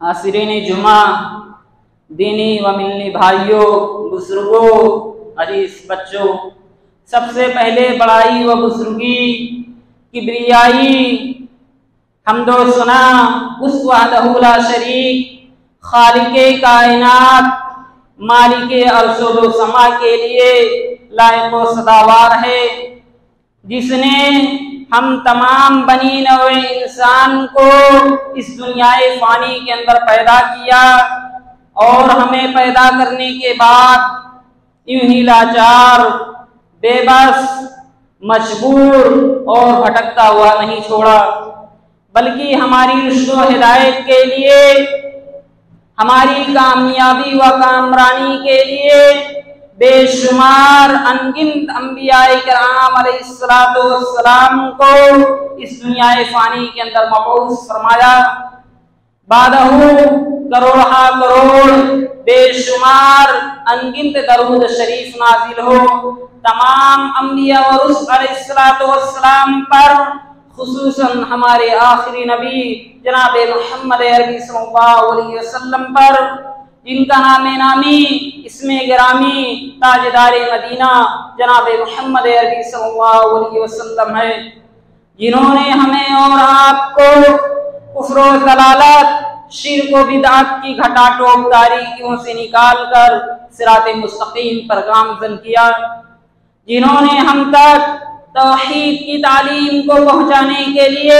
आसिरीन जुमा, दीनी व मिलनी भाइयों, बुजुर्गों, अजीज बच्चों, सबसे पहले बड़ाई व बुजुर्गी, किब्रियाई, हम्दो सुना उस वहदहू ला शरीक खालिके कायनात मालिके अर्शो समा के लिए लायक व सदावार है, जिसने हम तमाम बनी नौ इंसान को इस दुनियाए फानी के अंदर पैदा किया और हमें पैदा करने के बाद यूं ही लाचार, बेबस, मजबूर और भटकता हुआ नहीं छोड़ा, बल्कि हमारी रुश्द व हिदायत के लिए, हमारी कामयाबी व कामरानी के लिए बेशुमार अनगिनत अंबियाए किराम अलैहिस्सलातु वस्सलाम को इस दुनियाए फानी के अंदर मबऊस फरमाया। बादहू करोड़ा करोड़ बेशुमार अनगिनत दरूद शरीफ नाजिल हो तमाम अंबिया व रुsul अलैहिस्सलातु वस्सलाम पर, खुसूसन हमारे आखिरी नबी जनाब मोहम्मद अरबी सल्लल्लाहु अलैहि वसल्लम पर, जिनका नाम नामी इसमें गिरामी ताजदारे मदीना जनाब मोहम्मद अरबी सल्लल्लाहु अलैहि वसल्लम है, जिन्होंने हमें और आपको कुफ्र व दलालत, शिर्क व बिदअत की घटाटोप तारीकियों से निकाल कर सिराते मुस्तकीम पर गामज़न किया, जिन्होंने हम तक तौहीद की तालीम को पहुँचाने के लिए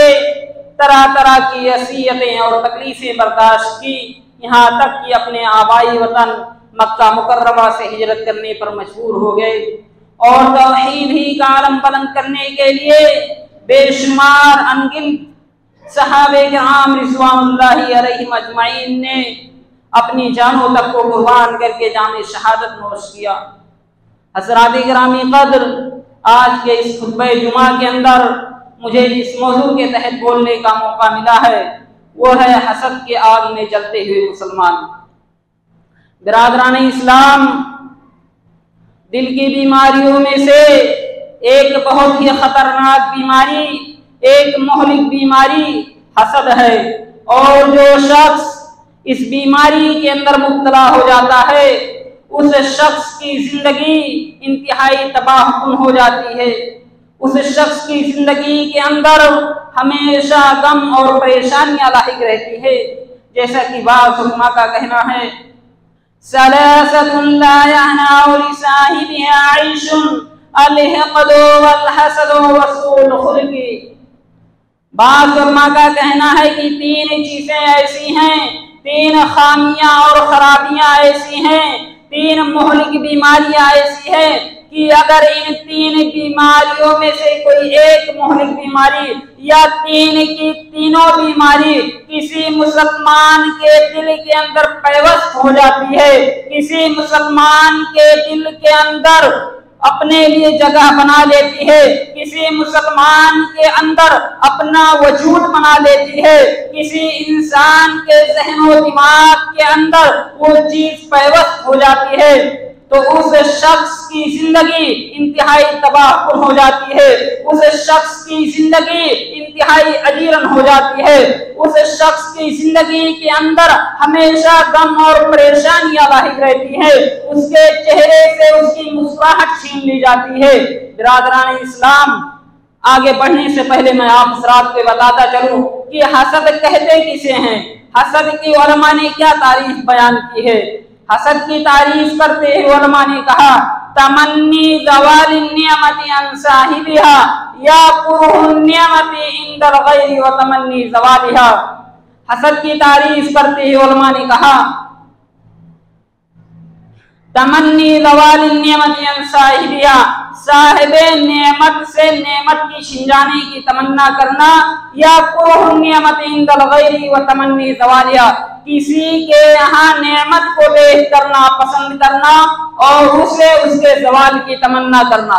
तरह तरह की असियतें और तकलीफें बर्दाश्त की, यहाँ तक कि अपने आबाई वतन मक्का मुकर्रमा से हिजरत करने पर मजबूर हो गए और तौहीद ही का आलम बुलंद करने के लिए बेशुमार अनगिनत सहाबे किराम रिज़वानुल्लाहि अलैहिम अजमाइन ने अपनी जानों तक को कुर्बान करके जामे शहादत नोश किया। हज़रात गिरामी क़द्र, आज के इस खुतबे जुमा के अंदर मुझे जिस मौजू के तहत बोलने का मौका मिला है वो है हसद के आग में जलते हुए मुसलमान। बिरादरान इस्लाम, दिल की बीमारियों में से एक बहुत ही खतरनाक बीमारी, एक मोहलिक बीमारी हसद है, और जो शख्स इस बीमारी के अंदर मुब्तला हो जाता है उस शख्स की जिंदगी इंतहाई तबाहकुन हो जाती है। उस शख्स की जिंदगी के अंदर हमेशा गम और परेशानियां लाहिक रहती है। जैसा कि बाज़ उलमा का कहना है, सलासतुन ला यहनाउ लिसाहिबिहा आइशुन अलहक़दु वल्हसदु वसूल खुल्क़ी। बाज़ उलमा का कहना है कि तीन चीजें ऐसी हैं, तीन खामियां और खराबियां ऐसी हैं, तीन मोहलिक बीमारियां ऐसी हैं कि अगर इन तीन बीमारियों में से कोई एक मोहलिक बीमारी या तीन की तीनों बीमारी किसी मुसलमान के दिल के अंदर पैवस्त हो जाती है, किसी मुसलमान के दिल के अंदर अपने लिए जगह बना लेती है, किसी मुसलमान के अंदर अपना वजूद बना लेती है, किसी इंसान के ज़हन और दिमाग के अंदर वो चीज पैवस्त हो जाती है, तो उस शख्स की जिंदगी इंतहाई तबाहकुन हो जाती है, उस शख्स की जिंदगी इंतहाई अजीरन हो जाती है, उस शख्स की जिंदगी के अंदर हमेशा गम और परेशानियां लाहिक रहती है, उसके चेहरे से उसकी मुस्कुराहट छीन ली जाती है। बिरादरान इस्लाम, आगे बढ़ने से पहले मैं आप हज़रात को बताता चलूं कि हसद कहते किसे हैं। हसद की उलमा ने क्या तारीफ बयान की है। हसद की तारीफ करते हुए उलमा ने कहा, तमन्नी ज़वालिन नियमति अन साहिबिहा या कुरुहुन नियमति इंदल गैरि व तमन्नी ज़वालिहा। हसद की तारीफ करते हुए उलमा ने कहा, तमन्नी ज़वालिन नियमति अन साहिबिहा, साहिबे नेमत से नेमत की छिन जाने की तमन्ना करना, या कुरुहुन नियमति इंदल गैरि व तमन्नी ज़वालिहा, किसी के यहाँ नेमत को देख करना पसंद करना और उसे उसके ज़वाल की तमन्ना करना।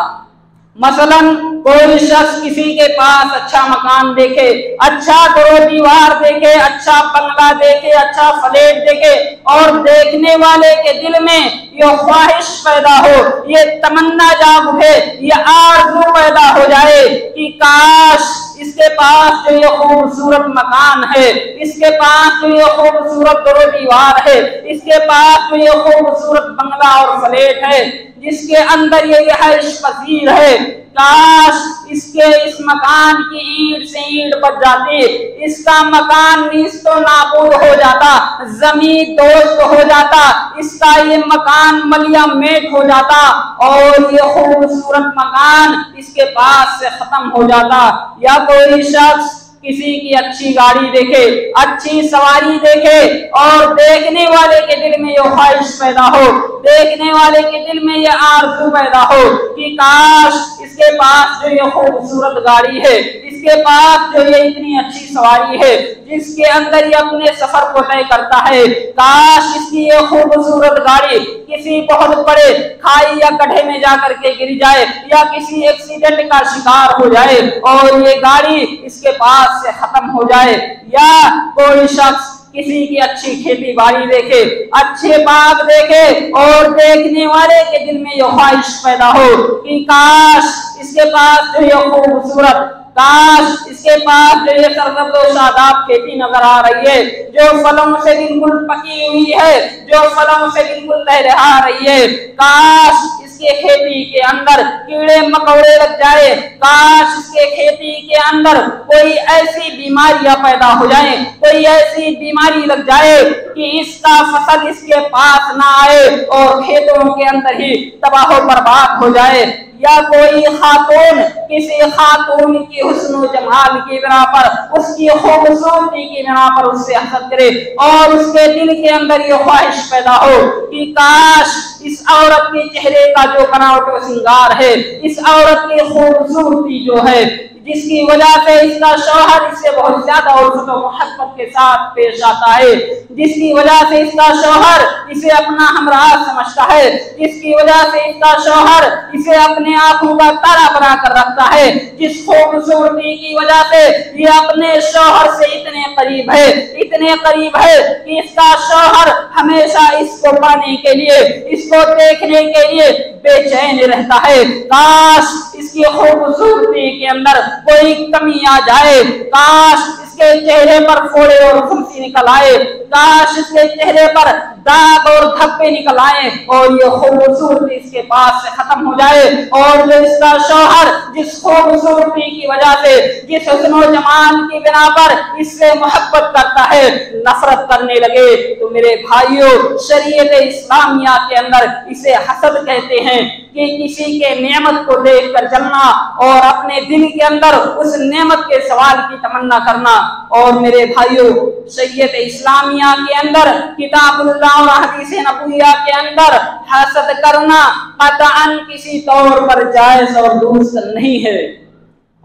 मसलन कोई शख्स किसी के पास अच्छा मकान देखे, अच्छा दो दीवार देखे, अच्छा बंगला देखे, अच्छा फ्लैट देखे और देखने वाले के दिल में ये ख्वाहिश पैदा हो, ये तमन्ना जाग उठे, ये आरज़ू पैदा हो जाए कि काश इसके पास जो ये खूबसूरत मकान है, इसके पास जो ये खूबसूरत दरो दीवार है, इसके पास जो ये खूबसूरत बंगला और फ्लैट है, जिसके अंदर ये रिहाइश पजीर है, काश इसके इस मकान की ईंट से ईंट बच जाती, इसका मकान नीस्तो नाबूद हो जाता, जमीन दोस्त हो जाता, इसका ये मकान मलिया मेट हो जाता और ये खूबसूरत मकान इसके पास से खत्म हो जाता। या कोई शख्स किसी की अच्छी गाड़ी देखे, अच्छी सवारी देखे और देखने वाले के दिल में ये ख्वाहिश पैदा हो, देखने वाले के दिल में ये आरज़ू पैदा हो कि काश इसके पास जो ये खूबसूरत गाड़ी है, इसके पास जो ये इतनी अच्छी सवारी है, जिसके अंदर ये अपने सफर को तय करता है, काश इसकी ये खूबसूरत गाड़ी किसी बहुत बड़े खाई या गड्ढे में जाकर के गिर जाए या किसी एक्सीडेंट का शिकार हो जाए और ये गाड़ी इसके पास से खत्म हो जाए। या कोई शख्स किसी की अच्छी खेती बाड़ी देखे, अच्छे बाग देखे और देखने वाले के दिल में ये ख्वाहिश पैदा हो कि काश इसके पास जो ये खूबसूरत, काश इसके पास जो ये सरसब्ज़ शादाब खेती नजर आ रही है, जो फलों से बिल्कुल पकी हुई है, जो फलों से बिल्कुल लहलहा रही है, काश इसके खेती के अंदर कीड़े मकोड़े लग जाए, काश इसके खेती के अंदर कोई ऐसी बीमारियां पैदा हो जाए, कोई ऐसी बीमारी लग जाए कि इसका फसल इसके पास ना आए और खेतों के अंदर ही तबाह बर्बाद हो जाए। या कोई खातून किसी खातून की हुस्न जमाल की बिना पर, उसकी खूबसूरती की बिना पर उससे हसद करे और उसके दिल के अंदर ये ख्वाहिश पैदा हो कि काश इस औरत के चेहरे का जो बनावट व श्रृंगार है, इस औरत की खूबसूरती जो है, जिसकी वजह से इसका शौहर इससे बहुत ज्यादा उल्फत और मोहब्बत के साथ पेश आता है, जिसकी वजह से इसका शौहर इसे अपना हमराह समझता है, जिसकी वजह से इसका शौहर इसे अपने आंखों का तारा बना कर रखता है, जिस खूबसूरती की वजह से ये अपने शौहर से इतने करीब है, इतने करीब है कि इसका शौहर हमेशा इसको पाने के लिए, इसको देखने के लिए बेचैन रहता है। काश इसकी खूबसूरती के अंदर कोई कमी आ जाए, काश इसके चेहरे पर फोड़े और फुंसी निकल आए, काश इसके चेहरे पर दाग और धब्बे निकल आए और ये खूबसूरती इसके पास से खत्म हो जाए और जो इसका शौहर जिस खूबसूरती की वजह से, जिस हुस्न और जमाल की बिना पर इससे मोहब्बत करता है, नफरत करने लगे, तो मेरे भाइयों, शरीयत इस्लामिया के अंदर इसे हसद कहते हैं कि किसी के नेमत को देखकर जलना और अपने दिल के अंदर उस नेमत के सवाल की तमन्ना करना। और मेरे भाइयों, शरीयत इस्लामिया के अंदर, किताबुल्लाह और हदीस नबविया के अंदर हसद करना कतअन किसी तौर पर जायज और दुरुस्त नहीं है।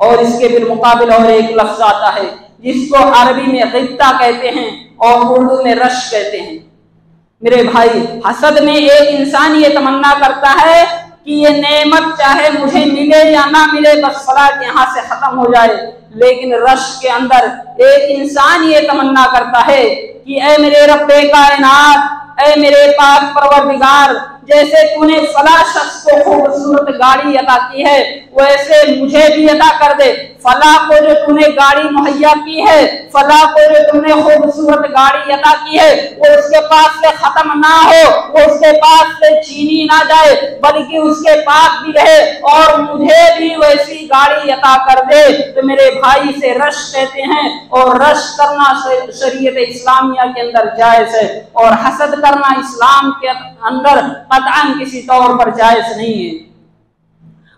और इसके बिलमुकाबिल और एक लफ्ज आता है जिसको अरबी में गिब्ता कहते हैं और उर्दू में रश कहते हैं। मेरे भाई, हसद में एक इंसान ये तमन्ना करता है कि ये नेमत चाहे मुझे मिले या ना मिले, बस फलाह यहाँ से खत्म हो जाए। लेकिन रश के अंदर एक इंसान ये तमन्ना करता है कि ऐ मेरे रब्बे कायनात, ऐ मेरे पाक परवरदिगार, जैसे तूने फला शख्स को खूबसूरत गाड़ी अता की है, वैसे मुझे भी अता कर दे। फला को जो तूने गाड़ी मुहैया की है, फला को जो तूने खूबसूरत गाड़ी अता की है, वो उसके पास से खत्म ना हो, वो उसके पास से छीनी ना जाए, बल्कि उसके पास भी रहे और मुझे भी वैसी गाड़ी अता कर दे। तो मेरे भाई से रश कहते हैं और रश करना शरीयत इस्लामिया के अंदर जायज है और हसद करना इस्लाम के अंदर कतअन किसी तौर पर जायज नहीं है।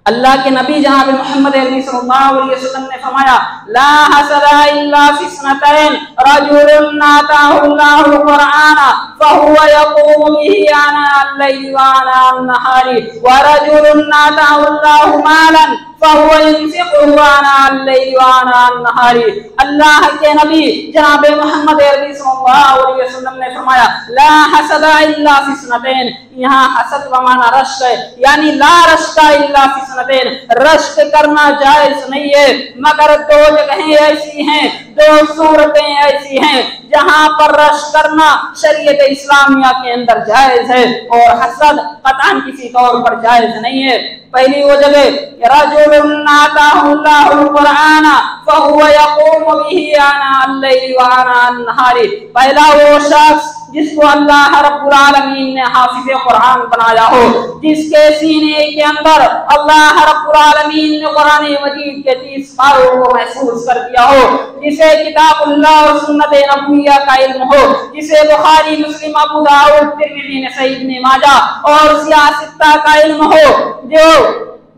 अल्लाह के नबी जनाब मोहम्मद सल्लल्लाहु अलैहि वसल्लम ने फरमाया, ला हसदा इल्ला फिस्नतैन रजुलुन आताहुल्लाहुल कुरआन फहुवा यक़ूमु बिही आना अल-लैलि व आना अन-नहारी व रजुलुन आताहुल्लाहु मालन फहुवा युनफिकुहु आना अल-लैलि व आना अन-नहारी। अल्लाह के नबी जनाब मोहम्मद सल्लल्लाहु अलैहि वसल्लम ने फरमाया, ला हसदा इल्ला फिस्नतैन, यहाँ हसद बमाना रश्क है, यानी ला रश्का इल्ला फी सनतैन, रश्क करना जायज नहीं है, मगर दो जगहें ऐसी हैं, दो सूरतें ऐसी हैं जहां पर रश्क करना शरीयत इस्लामिया के अंदर जायज है और हसद कतन किसी तौर पर जायज नहीं है। पहली वो जगह रजुलुन आताहुल्लाहुल कुरआन फहुवा यक़ूमु बिही आना अल-लैल व आना अन-नहारी, पहला वो शख्स जिसको अल्लाह रब्बुल आलमीन ने हाफिज़ कुरान बनाया हो, जिसके सीने के अंदर अल्लाह रब्बुल आलमीन ने कुरान मजीद के 30 पारों को महसूस कर दिया हो, जिसे किताबुल्लाह और सुन्नत नबविया का इल्म हो, जिसे बुखारी मुस्लिम अबू दाऊद तिर्मिज़ी नसाई इब्न माजाह और सियासत का इल्म हो, जो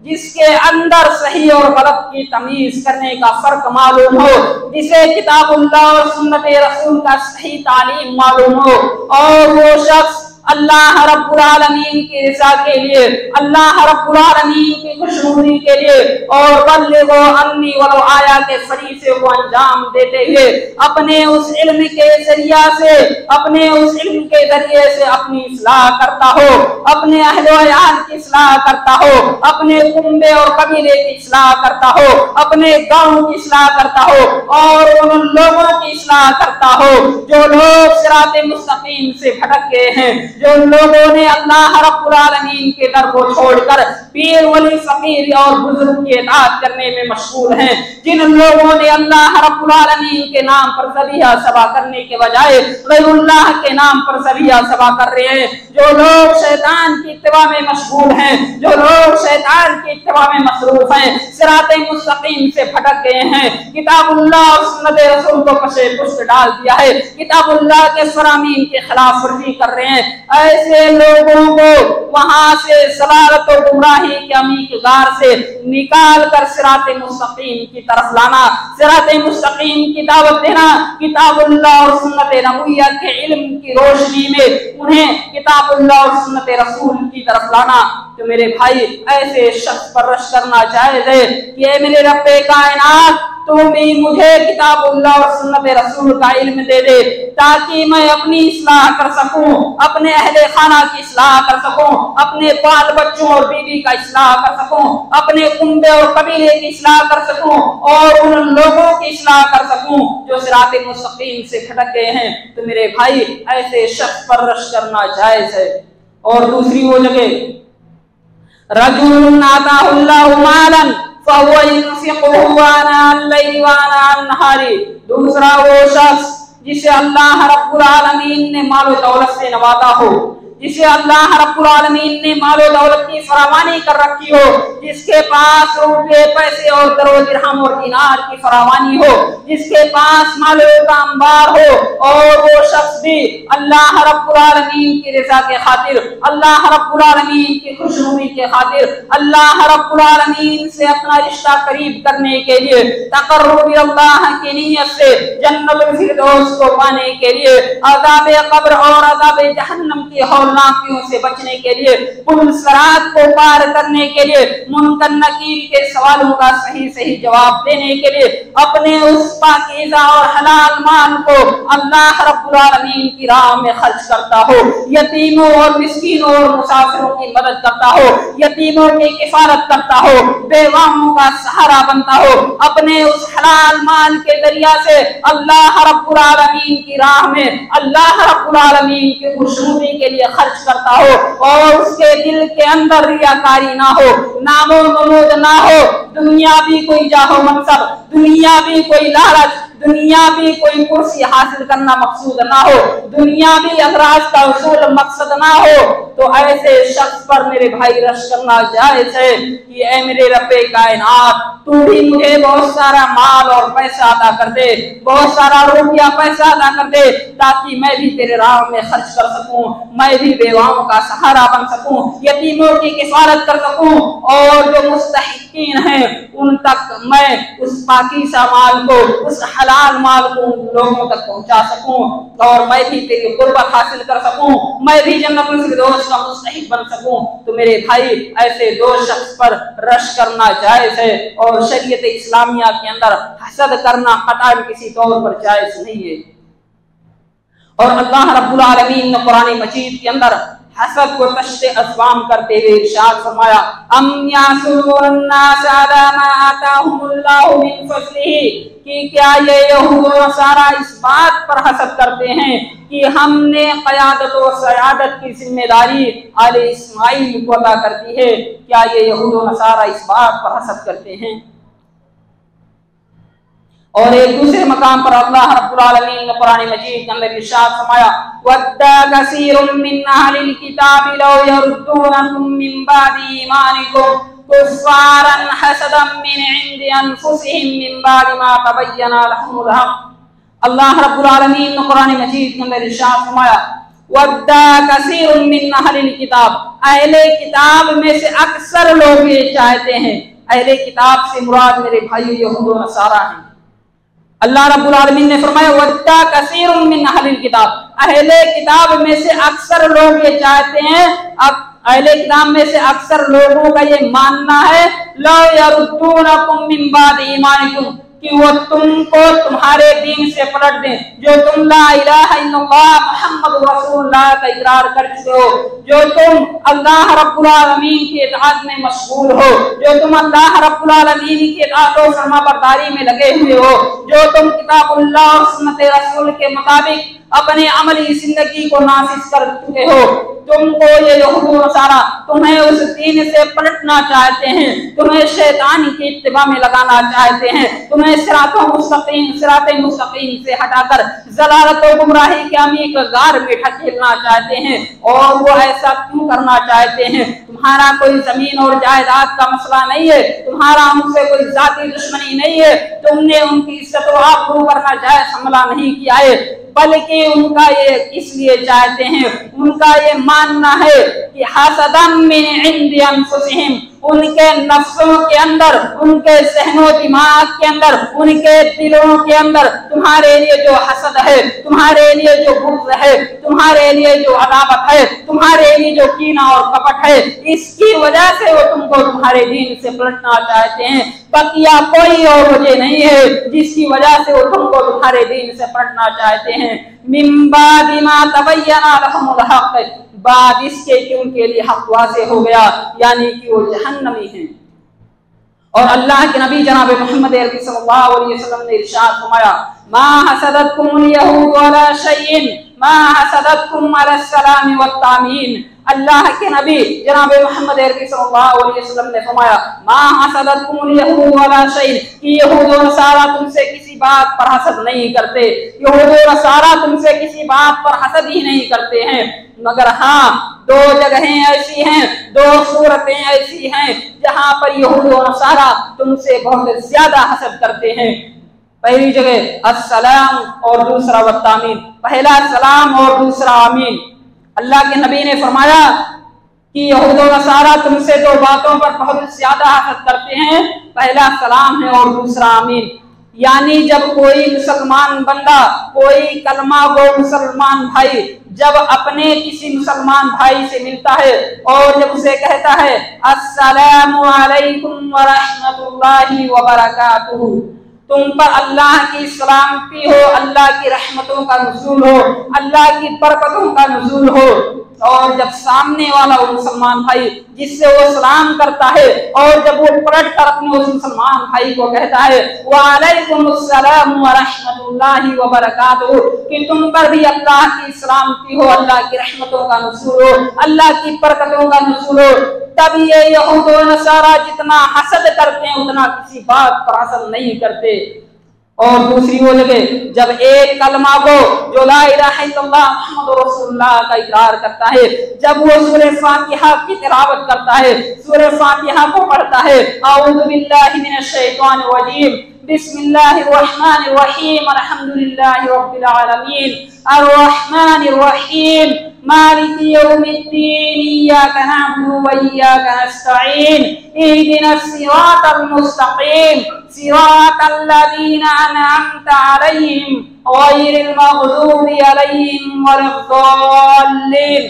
जिसके अंदर सही और गलत की तमीज करने का फर्क मालूम हो, जिसे किताबुल्लाह और सुन्नत रसूल का सही तालीम मालूम हो, और वो शख्स अल्लाह रब्बुल आलमीन की रिज़ा के लिए, अल्लाह रब्बुल आलमीन की खुशनुदी के लिए और बल्लिगो अन्नी वलो आया के फरीज़े को अंजाम देते हुए अपने उस इल्म के जरिया से, अपने उस इल्म के जरिए से अपनी इस्लाह करता हो, अपने अहले अयाल की इस्लाह करता हो, अपने कुंबे और कबीले की इस्लाह करता हो, अपने गांव की इस्लाह करता हो और उन लोगों की इस्लाह करता हो जो लोग सिराते मुस्तकीम से भटक गए हैं, जो लोगों ने अल्लाह रब्बुल आलमीन के दर को छोड़कर पीर वली फकीर और बुजुर्ग की इताअत करने में मशगूल हैं, जिन लोगों ने अल्लाह रब्बुल आलमीन के नाम पर ज़बीहा सबा करने के बजाय गैरुल्लाह के नाम पर ज़बीहा सबा कर रहे हैं, जो लोग शैतान की इत्तिबा में मशगूल हैं, जो लोग शैतान की इत्तिबा में मसरूफ हैं, सिराते मुस्तकीम से भटक गए हैं, किताबुल्लाह और सुन्नत रसूल को कशे पुष्ट डाल दिया है, किताबुल्लाह के फरामीन के खिलाफ वर्जी कर रहे हैं, ऐसे लोगों को वहां से ज़लालत और गुमराही के अमीक गार से निकाल कर सिराते मुस्तकीम की तरफ लाना, सिराते मुस्तकीम की दावत देना, किताबुल्लाह और सुन्नत नबविया के इल्म की रोशनी में उन्हें किताबुल्लाह और सुन्नत रसूल की तरफ लाना। तो मेरे भाई, ऐसे शख्स पर रश करना जायज़ है कि मेरे रब्बे कायनात तुम भी मुझे किताबुल्लाह और सुन्नत रसूल का इल्म दे दे, ताकि मैं अपनी इस्लाह कर सकूं, अपने अहले खाना की इस्लाह कर सकूं, अपने बाल बच्चों और बीवी का इस्लाह कर सकूं, अपने कुंबे और कबीले की इस्लाह कर सकूं और उन लोगों की इस्लाह कर सकूं जो सिराते मुस्तकीम से भटक गए हैं। तो मेरे भाई, ऐसे शख्स पर रश करना जायज है। और दूसरी वो जगह रजुलुन आताहुल्लाहु मालन फहुवा युनफिकुहु आना अल-लैल व आना अन-नहारी, दूसरा वो शख्स जिसे अल्लाह रब्बुल आलमीन ने मालो दौलत से नवाजा हो, जिसे अल्लाह रब्बुल आलमीन ने मालो दौलत की फरावानी कर रखी हो, जिसके पास रुपये पैसे और दरो दिरहम और दीनार की फरावानी हो, जिसके पास मालो का अंबार हो, और वो शख्स भी अल्लाह रब्बुल आलमीन की रिज़ा के खातिर, अल्लाह रब्बुल आलमीन की खुशनुदी के खातिर, अल्लाह रब्बुल आलमीन से अपना रिश्ता करीब करने के लिए, तक़र्रुब अल्लाह की नीयत से जन्नतुल फिरदौस को पाने के लिए, अज़ाब कब्र और अज़ाब जहन्नम की नाकियों से बचने के लिए, पुल सिरात को पार करने के लिए, मुनकर नकीर के सवालों का सही सही जवाब देने के लिए अपने उस पाकीज़ा और हलाल माल को अल्लाह रब्बुल आलमीन की राह में खर्च करता हो, यतीमों और मिस्कीनों और मुसाफिरों की मदद करता हो, यतीमों की किफारत करता हो, बेवाओं का सहारा बनता हो, अपने उस हलाल माल के जरिया से अल्लाह रब्बुल आलमीन की राह में अल्लाह रब्बुल आलमीन की खुशनुदी के लिए खर्च करता हो, और उसके दिल के अंदर रियाकारी ना हो, नामो नमूद ना हो, दुनिया भी कोई जाहो मनसब, दुनिया भी कोई लालच, दुनिया भी कोई कुर्सी हासिल करना मकसूद ना हो, दुनिया भी अगराज का उसूल मकसद ना हो, तो ऐसे शख्स पर मेरे भाई रश करना जायज है कि ऐ मेरे रब्बे कायनात, तू भी मुझे बहुत सारा माल और पैसा अदा कर दे, बहुत सारा रुपया पैसा अदा कर दे, ताकि मैं भी तेरे राह में खर्च कर सकूं, मैं भी बेवाओं का सहारा बन सकूं, यतीमों की किफारत कर सकूं, और जो मुस्तहिकीन हैं उन तक मैं उस पाकीज़ा माल को, उस हलाल माल को उन लोगों तक पहुंचा सकूं, और मैं भी तेरी कुर्बत हासिल कर सकूं, मैं भी जन्नतुल फिरदौस का मुस्तहिक बन सकूं। तो मेरे भाई, ऐसे दो शख्स पर रश करना जायज है, और शरीयत इस्लामिया के अंदर हसद करना कतई किसी तौर पर जायज नहीं है। और अल्लाह रब्बुल आलमीन ने कुरान मजीद के अंदर हसद को तश्ते अस्वाम करते हुए इरशाद फरमाया, अम यासुरुन्नास अला मा आताहुमुल्लाहु मिन फज़लिही, कि क्या ये यहूद और नसारा इस बात पर हसद करते हैं कि हमने क़यादत और सयादत की जिम्मेदारी आले इस्माइल को अता कर दी है। क्या ये यहूद और नसारा इस बात पर हसद करते हैं? और एक दूसरे मकाम पर अल्लाह रब्बुल आलमीन ने कुरान मजीद के अंदर इरशाद फरमाया, वद्दा कसीरुम मिन अहलिल किताबि लौ यरुद्दूनकुम मिन बादि ईमानिकुम कुफ्फारन हसदम मिन इंदि अनफुसिहिम मिन बादि मा तबय्यना लहुमुल हक़। अल्लाह रब्बुल आलमीन ने कुरान मजीद के अंदर इरशाद फरमाया, वद्दा कसीरुम मिन अहलिल किताब, अहले किताब में से अक्सर लोग ये चाहते हैं। अहले किताब से मुराद मेरे भाई यहूद और नसारा हैं। अल्लाह रब्बुल आलमीन ने फरमाया, वद्दा कसीरुम मिन अहलिल किताब, अहले किताब में से अक्सर लोग ये चाहते हैं, अब अहले किताब में से अक्सर लोगों का ये मानना है, ला यरुद्दूनकुम मिन बादि ईमानिकुम, कि वो तुमको तुम्हारे दीन से पलट दें, जो तुम ला इलाहा इल्लल्लाह मुहम्मदुर रसूलुल्लाह का इकरार कर चुके हो, जो तुम अल्लाह रब्बुल आलमीन की इताअत में मशगूल हो, जो तुम अल्लाह रब्बुल आलमीन की इताअत और फरमाबरदारी में लगे हुए हो, जो तुम किताबुल्लाह और सुन्नत रसूल के मुताबिक अपने अमली जिंदगी को नाफिज कर चुके हो। तुमको ये यहूद और नसारा तुम्हें उस दीन से पलटना चाहते हैं, तुम्हें शैतान की इत्तिबा में लगाना चाहते हैं, तुम्हें सिराते मुस्तकीम से हटाकर ज़लालत और गुमराही के अमीक गार में ढकेलना चाहते हैं। और वो ऐसा क्यों करना चाहते हैं? तुम्हारा कोई जमीन और जायदाद का मसला नहीं है, तुम्हारा उनसे कोई जाती दुश्मनी नहीं है, तुमने उनकी इज्जत और आबरू पर नाजायज हमला नहीं किया है, बल्कि उनका ये इसलिए चाहते हैं, उनका ये मानना है कि हसदम मिन इंदि अनफुसिहिम, उनके नफ्सों के अंदर, उनके ज़हनो दिमाग के अंदर, उनके दिलों के अंदर तुम्हारे लिए जो हसद है, तुम्हारे लिए जो बुग़्ज़ है, तुम्हारे लिए जो अदावत है, तुम्हारे लिए जो कीना और कपट है, इसकी वजह से वो तुमको तुम्हारे दीन से पलटना चाहते हैं। बकिया कोई और वजह नहीं है जिसकी वजह से वो तुमको तुम्हारे दीन से पलटना चाहते हैं। मिन बादि मा तबय्यना लहुमुल हक़, बाद इसके कि उनके लिए हक वाज़ेह हो गया, यानी कि वो जहन्नमी हैं। और अल्लाह के नबी जनाब मोहम्मद अरबी सल्लल्लाहु अलैहि वसल्लम ने इरशाद फरमाया, मा हसदतकुमुल यहूद अला शैइन मा हसदतकुम अला सलाम व तामीन। अल्लाह के नबी जनाब मोहम्मद अरबी सल्लल्लाहु अलैहि वसल्लम ने फरमाया, मा हसदतकुमुल यहूद अला शैइन, कि यहूद और नसारा तुमसे किसी बात पर हसद नहीं करते, यहूद और नसारा तुमसे किसी बात पर हसद ही नहीं करते हैं, मगर हाँ दो जगहें ऐसी हैं, दो सूरतें ऐसी हैं जहां पर यहूद और नसारा तुमसे बहुत ज्यादा हसद करते हैं। पहली जगह अस्सलाम और दूसरा वत्तामीन, पहला सलाम और दूसरा आमीन। अल्लाह के नबी ने फरमाया कि यहूद और नसारा तुमसे दो बातों पर बहुत ज्यादा हसद करते हैं, पहला सलाम है और दूसरा आमीन। यानी जब कोई मुसलमान बंदा, कोई कलमा गो मुसलमान भाई जब अपने किसी मुसलमान भाई से मिलता है और जब उसे कहता है अस्सलामु अलैकुम व रहमतुल्लाहि व बरकातुहू, तुम पर अल्लाह की सलामती हो, अल्लाह की रहमतों का नुज़ूल हो, अल्लाह की बरकतों का नुज़ूल हो, और जब सामने वाला वो मुसलमान भाई जिससे वो सलाम करता है और जब वो पलट कर अपने उस मुसलमान भाई को कहता है वालेकुमुस्सलाम व रहमतुल्लाहि व बरकातुहू, कि तुम पर भी अल्लाह की सलामती हो, अल्लाह की रहमतों का नुज़ूल हो, अल्लाह की बरकतों का नुज़ूल हो, तब ये यहूद और नसारा जितना हसद करते हैं उतना किसी बात पर हसद नहीं करते। और दूसरी वो जगह जब एक कलमा को जो ला इलाहा इल्लल्लाह मुहम्मदुर रसूलुल्लाह का इकरार करता है, जब वो सूरह फातिहा की तिलावत करता है, सूरह फातिहा को पढ़ता है, आऊज़ु बिल्लाहि मिनश शैतानिर रजीम, बिस्मिल्लाहिर रहमानिर रहीम, अल्हम्दुलिल्लाहि रब्बिल आलमीन, अर्रहमानिर रहीम, मालिकि यौमिद्दीन, इय्याका नअबुदु व इय्याका नस्तईन, इहदिनस सिरातल मुस्तकीम, सिरातल लज़ीना अनअमता अलैहिम गैरिल मग़दूबि अलैहिम वलद्दाल्लीन।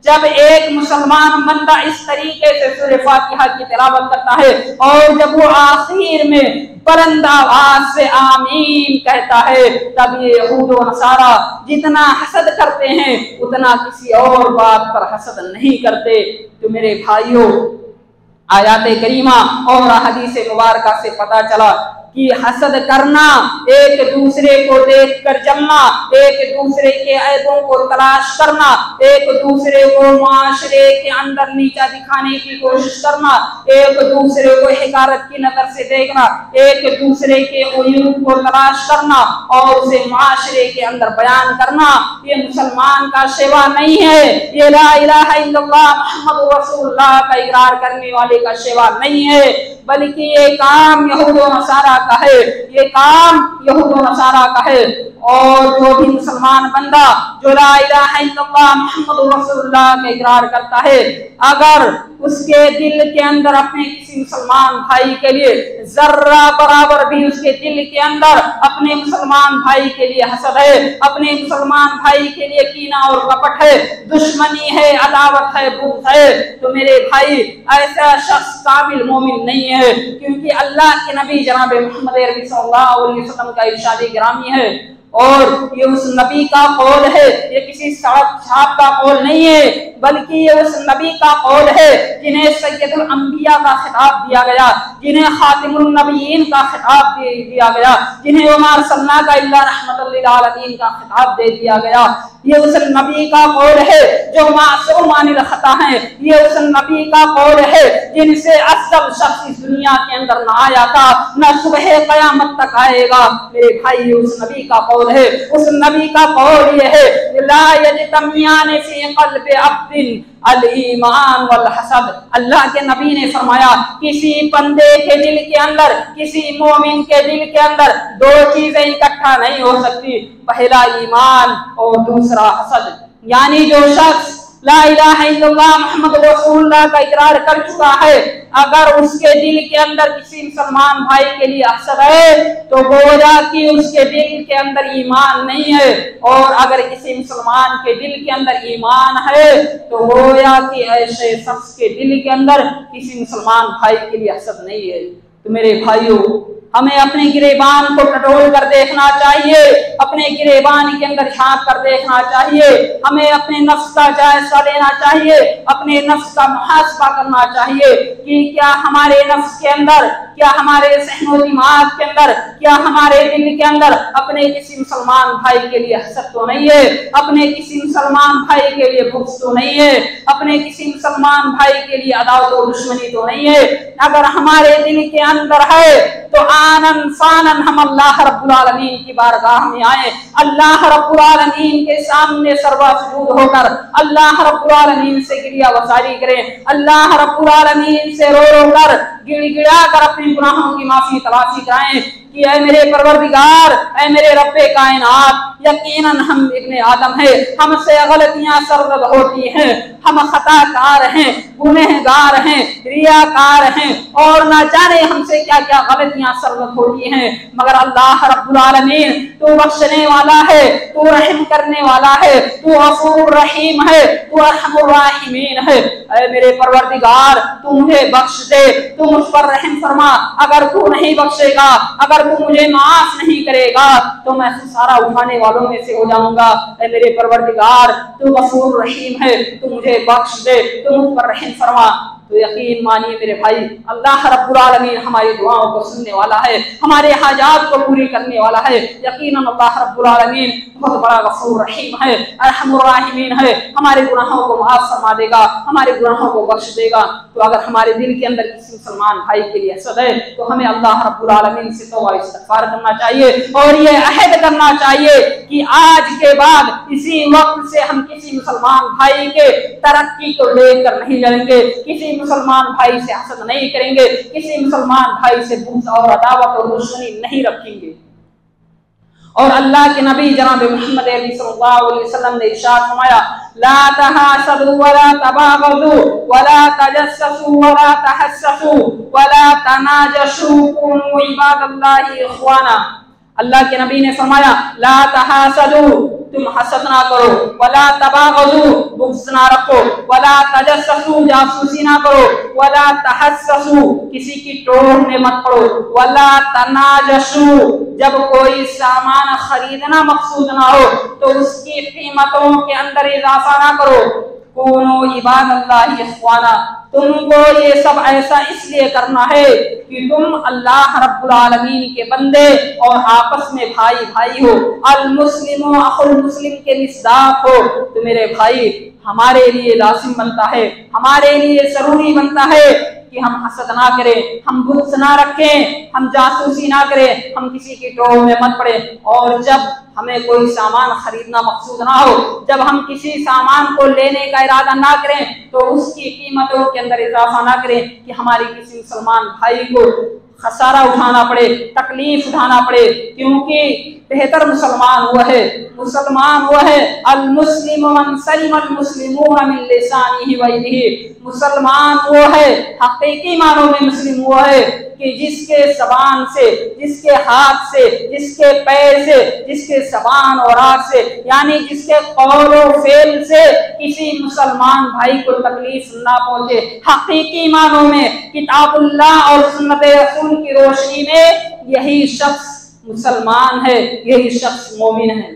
जब एक मुसलमान बंदा इस तरीके से सूरह फातिहा की तिलावत करता है और जब वो आखिर में बुलंद आवाज से आमीन कहता है, तब ये यहूद व नसारा जितना हसद करते हैं उतना किसी और बात पर हसद नहीं करते। तो मेरे भाइयों, आयात करीमा और हदीस मुबारका से पता चला कि हसद करना, एक दूसरे को देखकर जलना, एक दूसरे के ऐबों को तलाश करना, एक दूसरे को माशरे के अंदर नीचा दिखाने की कोशिश करना, एक दूसरे को हिकारत की नजर से देखना, एक दूसरे के उयूब को तलाश करना और उसे माशरे के अंदर बयान करना, ये मुसलमान का सेवा नहीं है। ये ला इलाहा इल्लल्लाह मुहम्मद रसूलुल्लाह का इकरार करने वाले का सेवा नहीं है, बल्कि ये काम यहूद व नसारा का है, ये काम यहूद व नसारा का है। और जो भी मुसलमान बंदा जो ला इलाहा इल्लल्लाह मुहम्मद रसूलुल्लाह का इकरार करता है, अगर उसके दिल के अंदर अपने किसी मुसलमान भाई के लिए जर्रा बराबर भी उसके दिल के अंदर अपने मुसलमान भाई के लिए हसद है, अपने मुसलमान भाई के लिए कीना और कपट है, दुश्मनी है, अदावत है, बुग़्ज़ है, तो मेरे भाई ऐसा शख्स कामिल मोमिन नहीं है। क्योंकि अल्लाह के नबी जनाब मोहम्मद अरबी सल्लल्लाहु अलैहि वसल्लम का इरशाद गिरामी है और ये उस नबी का कौल है, ये किसी सड़क छाप का कौल नहीं है, बल्कि ये उस नबी का कौल है जिन्हें सैयदुल अंबिया का खिताब दिया गया, जिन्हें खातिमुन नबीयीन का खिताब दिया गया, जिन्हें वमा अरसलनाका इल्ला रहमतल लिल आलमीन का खिताब दे दिया गया। ये उस नबी का कौल है जो मासूम अनिल खता है, ये उस नबी का कौल है जिनसे अफजल शख्स इस दुनिया के अंदर न आया था, न सुबह क़यामत तक आएगा। मेरे भाई, ये उस नबी का कौल है, उस नबी का कौल ये है ला यजतमियान फी क़ल्बि अब्दिन अल ईमान वल हसद। अल्लाह के नबी ने फरमाया किसी बंदे के दिल के अंदर, किसी मोमिन के दिल के अंदर दो चीजें इकट्ठा नहीं हो सकती, पहला ईमान और दूसरा हसद। यानी जो शख्स ला इलाहा इल्लल्लाह मुहम्मद रसूलुल्लाह का इकरार कर चुका है, अगर उसके दिल के अंदर किसी मुसलमान भाई के लिए हसद है तो गोया कि उसके दिल के अंदर ईमान नहीं है, और अगर किसी मुसलमान के दिल के अंदर ईमान है तो गोया कि ऐसे शख्स के दिल के अंदर किसी मुसलमान भाई के लिए हसद नहीं है। तो मेरे भाइयों, हमें अपने गिरेबान को टटोल कर देखना चाहिए, अपने गिरेबान के अंदर झांक कर देखना चाहिए, हमें अपने नफ्स का जायजा लेना चाहिए, अपने नफ्स का मुहासबा करना चाहिए कि क्या हमारे नफ्स के अंदर, क्या हमारे सहनो दिमाग के अंदर, क्या हमारे दिल के अंदर अपने किसी मुसलमान भाई के लिए हसद तो नहीं है, अपने किसी मुसलमान भाई के लिए बुग़्ज़ तो नहीं है, अपने किसी मुसलमान भाई के लिए अदावत और दुश्मनी तो नहीं है। अगर हमारे दिल के अंदर है तो आनन फानन हम अल्लाह रब्बुल आलमीन की बारगाह में आए, अल्लाह रब्बुल आलमीन के सामने सर्वा सुजूद होकर अल्लाह रब्बुल आलमीन से गिरिया वसारी करें, अल्लाह रब्बुल आलमीन से रो रो कर गिड़गिड़ा कर अपने गुनाहों की माफी तलाशी कराएं कि ऐ मेरे परवरदिगार, ऐ मेरे रब्बे कायनात, यकीनन हम इब्ने आदम हैं, हमसे गलतियां सरजद होती हैं, हम खताकार हैं, गुनहगार हैं, रियाकार हैं और ना जाने हमसे क्या क्या गलतियां सरजद होती हैं, मगर अल्लाह रब्बुल आलमीन तू बख्शने वाला है, तू रहम करने वाला है, तू गफूर रहीम है, तू अरहमुर राहिमीन है। ऐ मेरे परवरदिगार, तू मुझे बख्श दे, तू मुझ पर रहम फरमा। अगर तू नहीं बख्शेगा, अगर तू मुझे माफ नहीं करेगा तो मैं सारा उठाने वालों में से हो जाऊंगा। ऐ मेरे परवरदिगार, तू गफूर रहीम है, तू मुझे बख्श दे, तू मुझ पर रहम फरमा। तो यकीन मानिए मेरे भाई, अल्लाह रब्बुल आलमीन हमारी दुआओं को सुनने वाला है, हमारे हाजात को पूरी करने वाला है। यकीनन अल्लाह रब्बुल आलमीन बहुत बड़ा गफूर रहीम है, अरहमुर राहिमीन है, हमारे गुनाहों को माफ फरमा देगा, हमारे गुनाहों को बख्श देगा। तो अगर हमारे दिल के अंदर किसी मुसलमान भाई के लिए हसद है तो हमें अल्लाह रब्बुल आलमीन से तौबा इस्तिग़फ़ार करना चाहिए और ये अहद करना चाहिए कि आज के बाद इसी वक्त से हम किसी मुसलमान भाई के तरक्की को लेकर नहीं लड़ेंगे, किसी मुसलमान भाई से हसद नहीं करेंगे, किसी मुसलमान भाई से बुग़्ज़ और अदावत और दुश्मनी नहीं रखेंगे। और अल्लाह के नबी जनाब मोहम्मद सल्लल्लाहु अलैहि वसल्लम ने इरशाद फरमाया ला तहासदु वला तबागदु वला तजस्ससु वला तहस्ससु वला तनाजशु कुनु इबादल्लाहि इख्वाना। अल्लाह के नबी ने फरमाया ला तहासदु, तुम हसद ना करो, वला तबागजू, बुग़्ज़ ना रखो, वला तजस्ससू, जासूसी ना करो, वला तहस्ससू, किसी की टोह में मत पड़ो, वला तनाजशू, जब कोई सामान खरीदना मकसूद ना हो तो उसकी कीमतों के अंदर इजाफा ना करो। कूनो इबादल्लाहि इख्वाना, तुमको ये सब ऐसा इसलिए करना है कि तुम अल्लाह रब्बुल आलमीन के बंदे और आपस में भाई भाई हो। अल मुस्लिमु अखुल मुस्लिम के मिसदाक हो। तो मेरे भाई, हमारे लिए लाजिम बनता है, हमारे लिए जरूरी बनता है कि हम हसद ना करें, हम बुग़्ज़ ना रखें, हम जासूसी ना करें, हम किसी की टोह में मत पड़े। और जब हमें कोई सामान खरीदना मकसूद ना हो, जब हम किसी सामान को लेने का इरादा ना करें तो उसकी कीमतों के अंदर इजाफा ना करें कि हमारी किसी मुसलमान भाई को खसारा उठाना पड़े, तकलीफ उठाना पड़े। क्योंकि बेहतर मुसलमान वो है, मुसलमान वो है अल मुस्लिम मन सलिमल मुस्लिमून मिन लिसानिही व यदिही, मुसलमान वो है, हकीकी मानों में मुस्लिम वो है कि जिसके ज़बान से, जिसके हाथ से, जिसके पैर से, जिसके ज़बान और आँख से, यानी जिसके कौल और फेल से किसी मुसलमान भाई को तकलीफ ना पहुंचे। हकीकी मानों में किताबुल्लाह और सुन्नत रसूल की रोशनी में यही शख्स मुसलमान है, यही शख्स मोमिन है।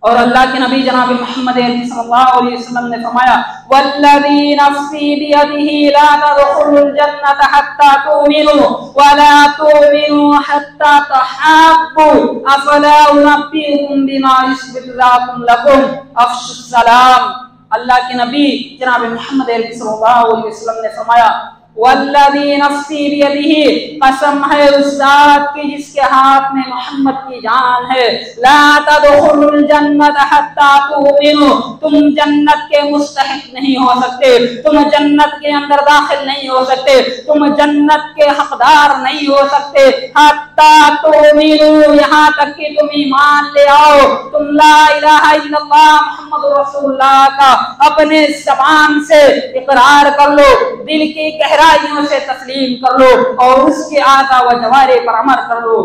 और अल्लाह के नबी जनाब मोहम्मद सल्लल्लाहु अलैहि वसल्लम ने फरमाया, वल्लज़ी नफ़्सी बियदिही ला तदखुलुल जन्नत हत्ता तुमिनु वला तुमिनु हत्ता तहाब्बु अफला उनब्बिउकुम बिमा युस्बितुलाकुम लकुम अफ़शुस सलाम। अल्लाह के नबी जनाब मोहम्मद सल्लल्लाहु अलैहि वसल्लम ने फरमाया, वल्लज़ी नफ़्सी बियदिही, कसम है उस ज़ात की जिसके हाथ में मोहम्मद की जान है, ला तदखुलुल जन्नत हत्ता तुमिनु, तुम जन्नत के मुस्तहिक नहीं हो सकते, तुम जन्नत के अंदर दाखिल नहीं हो सकते, तुम जन्नत के हकदार नहीं हो सकते हत्ता तुमिनु, यहाँ तक कि तुम ईमान ले आओ, तुम ला इलाहा इल्लल्लाह मुहम्मदुर रसूलुल्लाह का अपने ज़बान से इकरार कर लो, दिल की गहराइयों से तस्लीम कर लो और उसके आज़ा व जवारे पर अमल कर लो,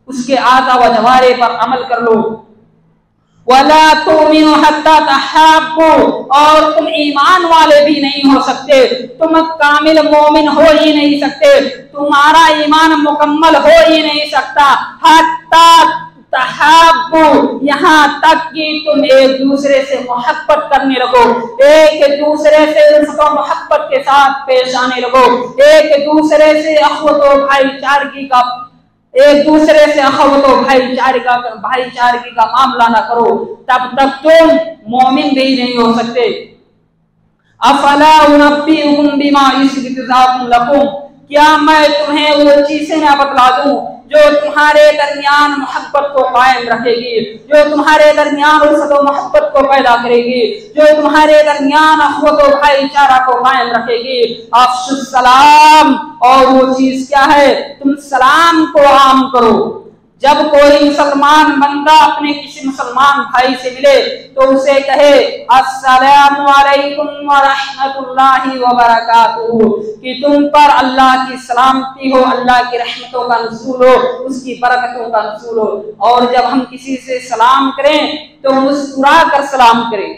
उसके आज़ा व जवारे पर अमल कर लो। वला तुमिनु हत्ता तहाब्बु, और तुम ईमान वाले भी नहीं हो सकते, तुम कामिल मोमिन हो ही नहीं सकते, तुम्हारा ईमान मुकम्मल हो ही नहीं सकता हत्ता तहाब्बु, यहाँ तक कि तुम एक दूसरे से मोहब्बत करने लगो, एक दूसरे से उल्फत मोहब्बत के साथ पेश आने लगो, एक दूसरे से अखवत व भाईचारगी का, एक दूसरे से अखवत व भाईचारगी का मामला ना करो, तब तक तुम मोमिन भी नहीं हो सकते। अफला उनब्बिउकुम बिमा युस्बितुलाकुम लकुम, क्या मैं तुम्हें वो चीजें ना बतला दूं जो तुम्हारे दरमियान मोहब्बत को कायम रखेगी, जो तुम्हारे दरमियान उल्फत व मोहब्बत को पैदा करेगी, जो तुम्हारे दरमियान अखवत व भाईचारा को कायम रखेगी। अफ़शुस सलाम, और वो चीज क्या है, तुम सलाम को आम करो। जब कोई मुसलमान बंदा अपने किसी मुसलमान भाई से मिले तो उसे कहे अस्सलामु अलैकुम व रहमतुल्लाहि व बरकातुहू, कि तुम पर अल्लाह की सलामती हो, अल्लाह की रहमतों का नुज़ूल हो, उसकी बरकतों का नुज़ूल हो। और जब हम किसी से सलाम करें तो मुस्कुरा कर सलाम करें।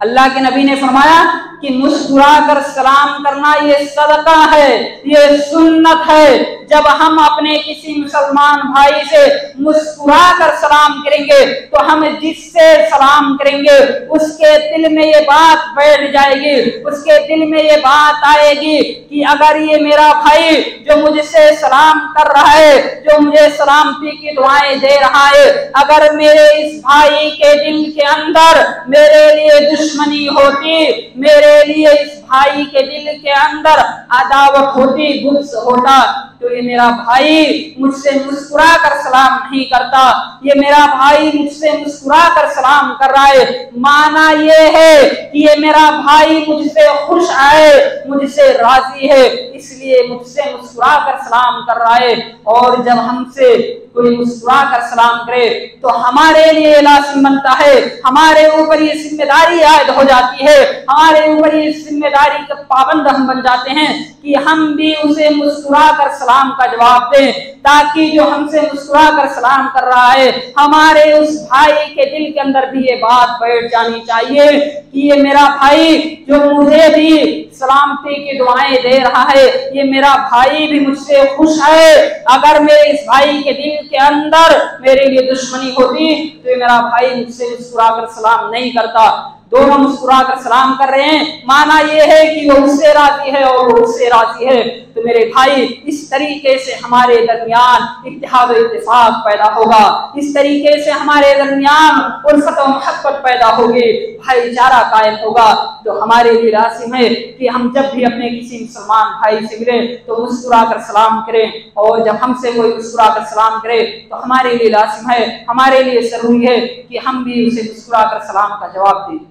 अल्लाह के नबी ने फरमाया कि मुस्कुरा कर सलाम करना ये सदका है, ये सुन्नत है। जब हम अपने किसी मुसलमान भाई से मुस्कुरा कर सलाम करेंगे तो हम जिससे सलाम करेंगे उसके दिल में ये बात बैठ जाएगी, उसके दिल में ये बात आएगी कि अगर ये मेरा भाई जो मुझसे सलाम कर रहा है, जो मुझे सलामती की दुआएं दे रहा है, अगर मेरे इस भाई के दिल के अंदर मेरे लिए दुश्मनी होती, मेरे लिए इस भाई के दिल के अंदर अदावत होती, गुस्सा होता, तो ये मेरा भाई मुझसे मुस्कुरा कर सलाम नहीं करता, ये मेरा भाई मुझसे मुस्कुरा कर सलाम कर रहा है, माना ये है कि ये मेरा भाई मुझसे खुश है, मुझसे राजी है, इसलिए मुझसे मुस्कुरा कर सलाम कर रहा है। और जब हमसे कोई मुस्कुरा कर सलाम करे तो हमारे लिए लाज़िम बनता है, हमारे ऊपर ये जिम्मेदारी आयद हो जाती है, हमारे ऊपर ये जिम्मेदारी के पाबंद हम बन जाते हैं कि हम भी उसे मुस्कुरा कर सलाम सलाम का जवाब दें, ताकि जो हमसे मुस्कुरा कर सलाम कर रहा है हमारे उस भाई के दिल के अंदर भी ये बात बैठ जानी चाहिए कि ये मेरा भाई जो मुझे भी सलामती की दुआएं दे रहा है, ये मेरा भाई भी मुझसे खुश है। अगर मेरे इस भाई के दिल के अंदर मेरे लिए दुश्मनी होती तो ये मेरा भाई मुझसे मुस्कुरा कर सलाम नहीं करता। दोनों मुस्कुरा कर सलाम कर रहे हैं, माना ये है कि वो उससे राजी है और वो उससे राजी है। तो मेरे भाई, इस तरीके से हमारे दरमियान इत्तेहाद और इत्तेफाक पैदा होगा, इस तरीके से हमारे दरमियान उल्फत और मोहब्बत पैदा होगी, भाईचारा कायम होगा। तो हमारे लिए लाजिम है कि हम जब भी अपने किसी मुसलमान भाई से मिले तो मुस्कुरा कर सलाम करें, और जब हमसे कोई मुस्कुरा कर सलाम करे तो हमारे लिए लाजिम है, हमारे लिए जरूरी है कि हम भी उसे मुस्कुरा कर सलाम का जवाब दें।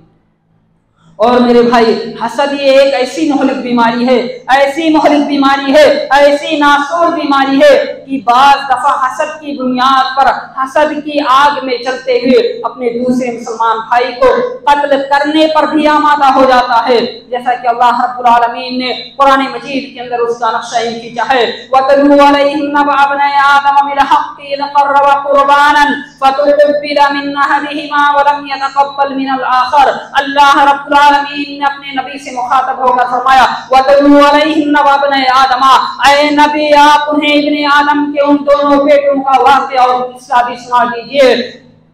और मेरे भाई, हसद ये एक ऐसी मोहलिक बीमारी है, ऐसी मोहलिक बीमारी है, ऐसी नासूर बीमारी है कि बाज दफा हसद की बुनियाद पर हसद की आग में चलते हुए अपने दूसरे मुसलमान भाई को कत्ल करने पर भी आमादा हो जाता है। जैसा कि अल्लाह रब्बुल आलमीन ने कुरान मजीद के अंदर उसका नक्शा खींचा है, वतलू अलैहिम नबअ इब्नी आदम बिल हक़्क़ि इज़ क़र्रबा क़ुरबानन फतुक़ब्बिला मिन अहदिहिमा व लम यतक़ब्बल मिनल आखर। अल्लाह रब्बुल आलमीन ने अपने नबी से मुखातब होकर फरमाया, वतलू अलैहिम नबअ इब्नी आदम, ऐ नबी आप उन्हें इब्ने आदम के उन दोनों बेटों का वाक़या और किस्सा भी सुना दीजिए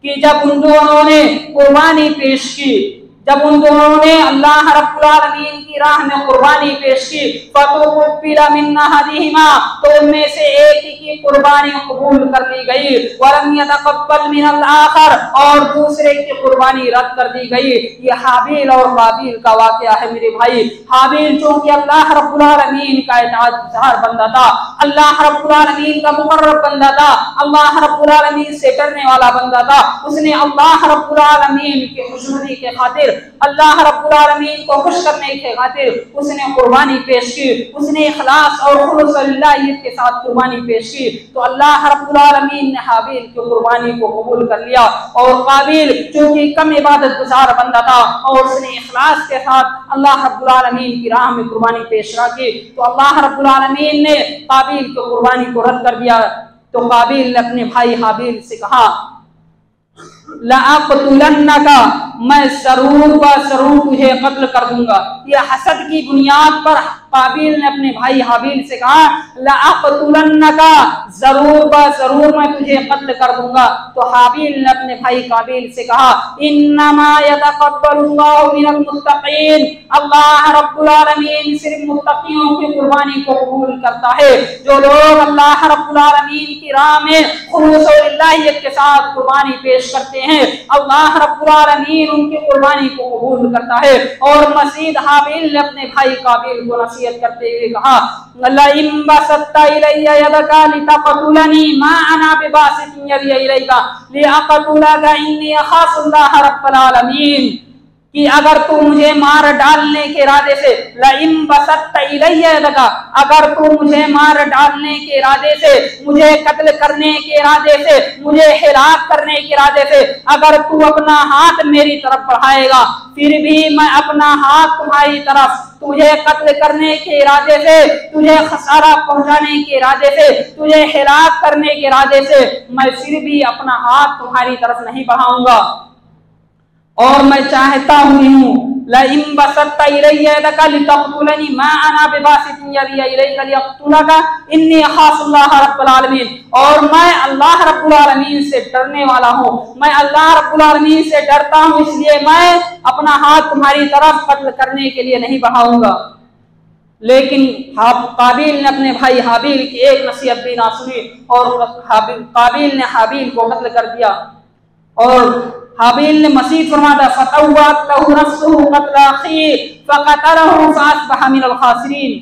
कि जब उन दोनों ने कुर्बानी पेश की, जब उन दोनों ने अल्लाह रब्बुल आलमीन की राह में कुर्बानी पेश की, फतुक़ब्बिला मिन अहदिहिमा, तो उनमें से एक की कुर्बानी कबूल कर ली गई, वलम यतक़ब्बल मिनल आखर, और दूसरे की कुर्बानी रद्द कर दी गई। ये हाबील और काबील का वाक़या है मेरे भाई। हाबील चूंकि अल्लाह रब्बुल आलमीन का इताअतगुज़ार बंदा था, अल्लाह रब्बुल आलमीन का मुक़र्रब बंदा था, अल्लाह रब्बुल आलमीन से डरने वाला बंदा था, उसने अल्लाह रब्बुल आलमीन की खुशनुदी के खातिर, अल्लाह रब्बुल आलमीन को खुश करने के खातिर उसने कुर्बानी पेश की, उसने इखलास और खुलूस लिल्लाह के साथ कुर्बानी पेश की। तो अल्लाह रब्बुल आलमीन ने हाबील की कुर्बानी को कबूल कर लिया, और काबिल चूंकि कम इबादत गुजार बंदा था और उसने इखलास के साथ अल्लाह रब्बुल आलमीन की राह में कुर्बानी पेश की, तो अल्लाह रब्बुल आलमीन ने काबिल की कुर्बानी को रद्द कर दिया। तो काबिल ने अपने भाई हाबील से कहा, लअक़तुलन्नका, मैं जरूर व जरूर तुझे कत्ल कर दूंगा। यह हसद की बुनियाद पर काबिल ने अपने भाई हाबील से कहा, लअक़तुलन्नका, जरूर व जरूर मैं तुझे कत्ल कर दूंगा। तो हाबील ने अपने भाई काबिल से कहा, इन्नमा यतक़ब्बलुल्लाहु मिनल मुत्तक़ीन, अल्लाह रब्बुल आलमीन सिर्फ मुत्तक़ियों की कुर्बानी को कबूल करता है। जो लोग अल्लाह रब्बुल आलमीन की राह में खुलूस और लिल्लाहियत के साथ कुर्बानी पेश करते हैं, अल्लाह रब्बुल आलमीन उनकी कुर्बानी को कबूल करता है। और मज़ीद हाबील ने अपने भाई काबिल को नसीहत करते हुए कहा, लइन बसत्ता इलैया यदका लितक़तुलनी मा अना बिबासितिन यदी इलैका लिअक़तुलका इन्नी अख़ाफुल्लाह रब्बुल आलमीन, कि अगर तू मुझे मार डालने के इरादे से, लइन बसत्ता इलैया यदका, अगर तू मुझे मार डालने के इरादे से, मुझे कत्ल करने के इरादे से, मुझे हिलाक करने के इरादे से अगर तू अपना हाथ मेरी तरफ बढ़ाएगा, फिर भी मैं अपना हाथ तुम्हारी तरफ, तुझे कत्ल करने के इरादे से, तुझे खसारा पहुंचाने के इरादे से, तुझे हिलाक करने के इरादे से, मैं फिर भी अपना हाथ तुम्हारी तरफ नहीं बढ़ाऊंगा। और मैं चाहता हूँ, लइन बसत्ता इलैया यदका लितक़तुलनी मा अना बिबासितिन यदी इलैका लिअक़तुलका इन्नी अख़ाफुल्लाह रब्बुल आलमीन, और मैं अल्लाह रब्बुल आलमीन से डरने वाला हूँ, मैं अल्लाह रब्बुल आलमीन से डरता हूँ, इसलिए मैं अपना हाथ तुम्हारी तरफ कत्ल करने के लिए नहीं बढ़ाऊंगा। लेकिन काबिल ने अपने भाई हाबील की एक नसीहत भी ना सुनी, और काबिल ने हाबील को कत्ल कर दिया। और हाबील ने मसीह फरमाता, फतव्वत लहु नफ्सुहु क़त्ल अख़ीह फ़क़तलहु फ़अस्बह मिनल ख़ासिरीन,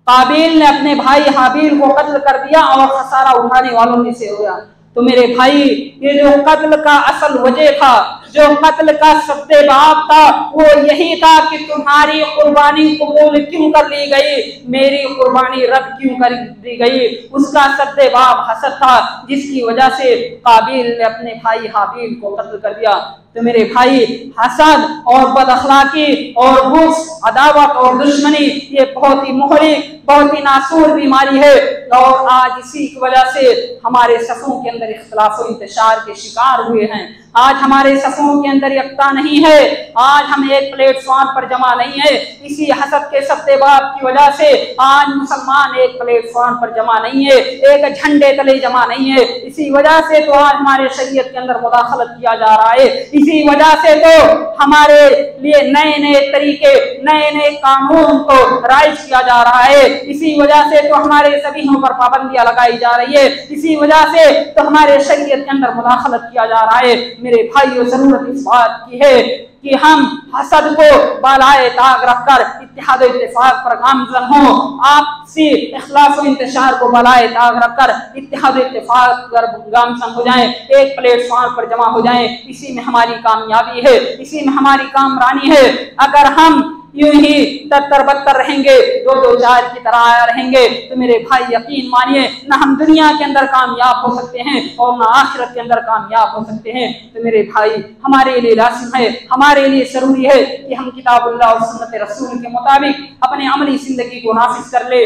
काबिल ने अपने भाई हाबील को कत्ल कर दिया और खसारा उठाने वालों में से हो गया। तो मेरे भाई, ये जो कत्ल का असल वजह था, जो कत्ल का सद्देबाब था, वो यही था कि तुम्हारी कुर्बानी कबूल क्यों कर ली गई, मेरी कुर्बानी रद्द क्यों कर दी गई। उसका सद्देबाब हसद था, जिसकी वजह से काबिल ने अपने भाई हाबील को कत्ल कर दिया। तो मेरे भाई हसद और बदअखलाकी और गुस्स, अदावत और दुश्मनी ये बहुत ही मुहलिक, बहुत ही नासूर बीमारी है। और आज इसी की वजह से हमारे सफ़ों के अंदर इख्तिलाफ और इंतशार के शिकार हुए हैं। आज हमारे सफ़ों के अंदर यकता नहीं है, आज हम एक प्लेटफॉर्म पर जमा नहीं है। इसी हसद के सत्तेबाब की वजह से आज मुसलमान एक प्लेटफॉर्म पर जमा नहीं है, एक झंडे तले जमा नहीं है। इसी वजह से तो आज हमारे शरीयत के अंदर मुदाखलत किया जा रहा है। इसी वजह से तो हमारे लिए नए नए तरीके, नए नए कानून को राइज किया जा रहा है। इसी वजह से तो हमारे ज़मीनों पर पाबंदियां लगाई जा रही है। इसी वजह से तो हमारे शरीयत के अंदर मुदाखलत किया जा रहा है। मेरे भाइयों, जरूरत इस बात की है कि हम हसद को बालाए ताक रखकर इत्तेहाद इत्तेफाक पर गामज़न हों, आपसी इख्लास व इंतशार को बालाए ताक रखकर इत्तेहाद इत्तेफाक पर गामज़न हो जाएं, एक प्लेटफॉर्म पर जमा हो जाएं। इसी में हमारी कामयाबी है, इसी में हमारी कामरानी है। अगर हम यूं ही तत्तर बत्तर रहेंगे, दो दो चार की तरह रहेंगे, तो मेरे भाई यकीन मानिए ना हम दुनिया के अंदर कामयाब हो सकते हैं और ना आखिरत के अंदर कामयाब हो सकते हैं। तो मेरे भाई हमारे लिए लाजिम है, हमारे लिए जरूरी है कि हम किताबुल्लाह और सुन्नत रसूल के मुताबिक अपने अमली जिंदगी को नाफिज कर ले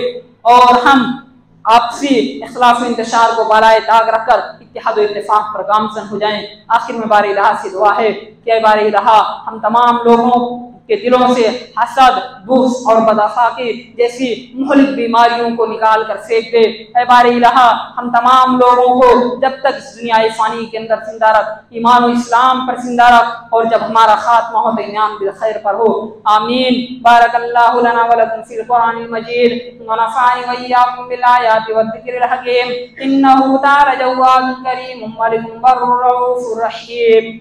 और हम आपसी इख्लास व इंतशार को बालाए ताक रखकर इत्तेहाद व इत्तेफाक पर गामज़न हो जाएं। आखिर में बारे इलाहा से दुआ है कि बारे इलाहा हम तमाम लोगों के दिलों से हसद, बुग़्ज़ और बदअखलाकी जैसी मुहलिक बीमारियों को निकाल कर फेंक दे। ऐ बारे इलाहा हम तमाम लोगों को जब तक इस दुनिया फ़ानी के अंदर जिंदा रख, ईमान और इस्लाम पर जिंदा रख, और जब हमारा खात्मा हो तो ईमान बिल खैर पर हो। आमीन। बारकल्लाहु लना व लकुम फिल कुरानिल मजीद व नफ़अनी व इय्याकुम बिल आयाति व ज़िक्रिल हकीम। इन्नहु ताला जव्वादुन करीमुम मलिकुम बर्रुर रऊफुर रहीम।